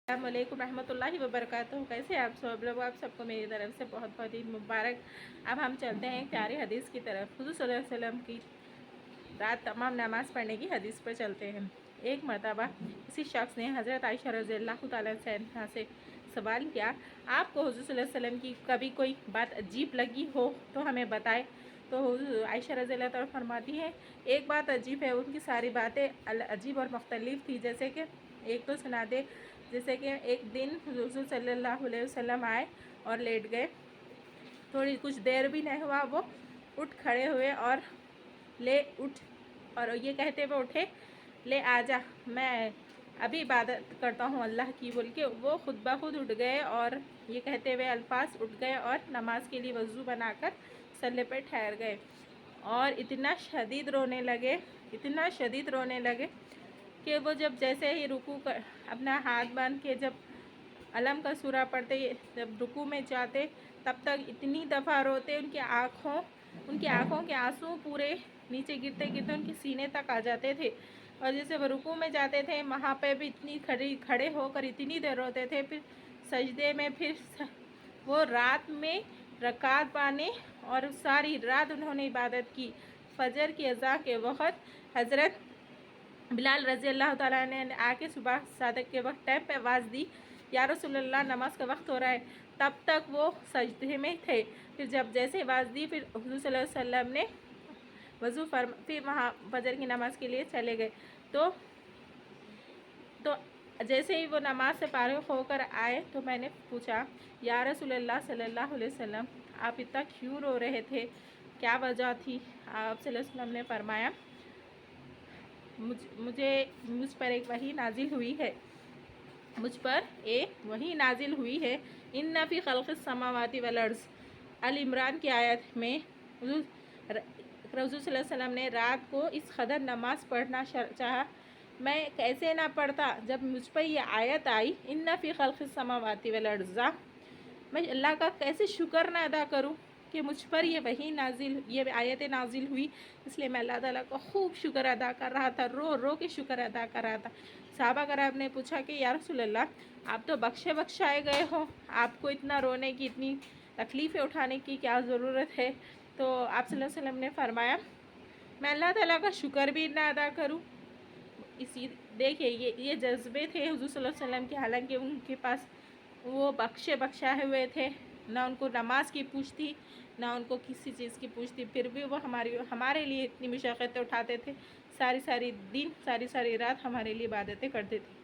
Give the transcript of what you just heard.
अस्सलाम वालेकुम रहमतुल्लाहि व बरकातुहू। कैसे आप सब लोग? आप सबको मेरी तरफ से बहुत बहुत ईद मुबारक। अब हम चलते हैं एक प्यारी हदीस की तरफ। हुज़ूर सल्लल्लाहु अलैहि वसल्लम की रात तमाम नमाज़ पढ़ने की हदीस पर चलते हैं। एक मरतबा किसी शख्स ने हज़रत आयशा रज़ियल्लाहु ताला अन्हा से सवाल किया, आपको हुज़ूर सल्लल्लाहु अलैहि वसल्लम की कभी कोई बात अजीब लगी हो तो हमें बताएं। तो आयशा रज़ियल्लाहु ताला फरमाती हैं, एक बात अजीब है, उनकी सारी बातें अजीब और मुख्तलिफ थी। जैसे कि एक तो सुना दे, जैसे कि एक दिन हुज़ूर सल्लल्लाहु अलैहि वसल्लम आए और लेट गए। थोड़ी कुछ देर भी नहीं हुआ, वो उठ खड़े हुए और ये कहते हुए उठे, ले आजा, मैं अभी इबादत करता हूँ अल्लाह की, बोल के वो खुद ब खुद उठ गए और ये कहते हुए अल्फाज उठ गए और नमाज के लिए वज़ू बनाकर सल्ले पर ठहर गए। और इतना शदीद रोने लगे कि वो जब जैसे ही रुकू कर अपना हाथ बांध के जब अलम का सूरा पढ़ते, जब रुकू में जाते, तब तक इतनी दफ़ा रोते उनकी आँखों के आंसू पूरे नीचे गिरते गिरते उनके सीने तक आ जाते थे। और जैसे वो रुकू में जाते थे, वहाँ पे भी इतनी खड़े होकर इतनी देर रोते थे। फिर सजदे में वो रात में रकात पाने और सारी रात उन्होंने इबादत की। फजर की अज़ा के वक़्त हज़रत बिलाल रज़ी अल्लाह ताला ने आके सुबह सादक के वक्त टाइम पे आवाज़ दी, या रसूलल्लाह नमाज का वक्त हो रहा है। तब तक वो सजदे में थे। फिर जब जैसे आवाज़ दी, फिर हुज़ूर सल्लल्लाहु अलैहि वसल्लम ने फिर वहाँ फजर की नमाज के लिए चले गए। तो जैसे ही वो नमाज से फारिग होकर आए तो मैंने पूछा, या रसूलल्लाह सल्लल्लाहु अलैहि वसल्लम, आप इतना क्यों रो रहे थे, क्या वजह थी? आप सल्लल्लाहु अलैहि वसल्लम ने फरमाया, मुझ पर एक वही नाजिल हुई है, इन्ना फ़ी ख़ल्क़िस समावाति वल अर्ज़। अल इमरान की आयत में हुज़ूर सल्लल्लाहु अलैहि वसल्लम ने रात को इस कदर नमाज पढ़ना चाहा। मैं कैसे ना पढ़ता जब मुझ पर यह आयत आई, इन्ना फ़ी ख़ल्क़िस समावाति वल अर्ज़। मैं अल्लाह का कैसे शुक्र ना अदा करूं कि मुझ पर ये आयत नाजिल हुई। इसलिए मैं अल्लाह ताला का खूब शुक्र अदा कर रहा था, रो रो के शुक्र अदा कर रहा था। सहाबा कराम ने पूछा कि या रसूलल्लाह, आप तो बख्शाए गए हो, आपको इतना रोने की, इतनी तकलीफ़ें उठाने की क्या ज़रूरत है? तो आप सल्लल्लाहु अलैहि वसल्लम ने फरमाया, मैं अल्लाह ताला का शुक्र भी ना अदा करूं। देखिए ये जज्बे थे हुज़ूर सल्लल्लाहु अलैहि वसल्लम के। हालांकि उनके पास वो बख्शाए हुए थे, ना उनको नमाज की पूछ थी, ना उनको किसी चीज़ की पूछ थी, फिर भी वो हमारे लिए इतनी मशक्क़तें उठाते थे। सारी सारी दिन, सारी सारी रात हमारे लिए इबादतें करते थे।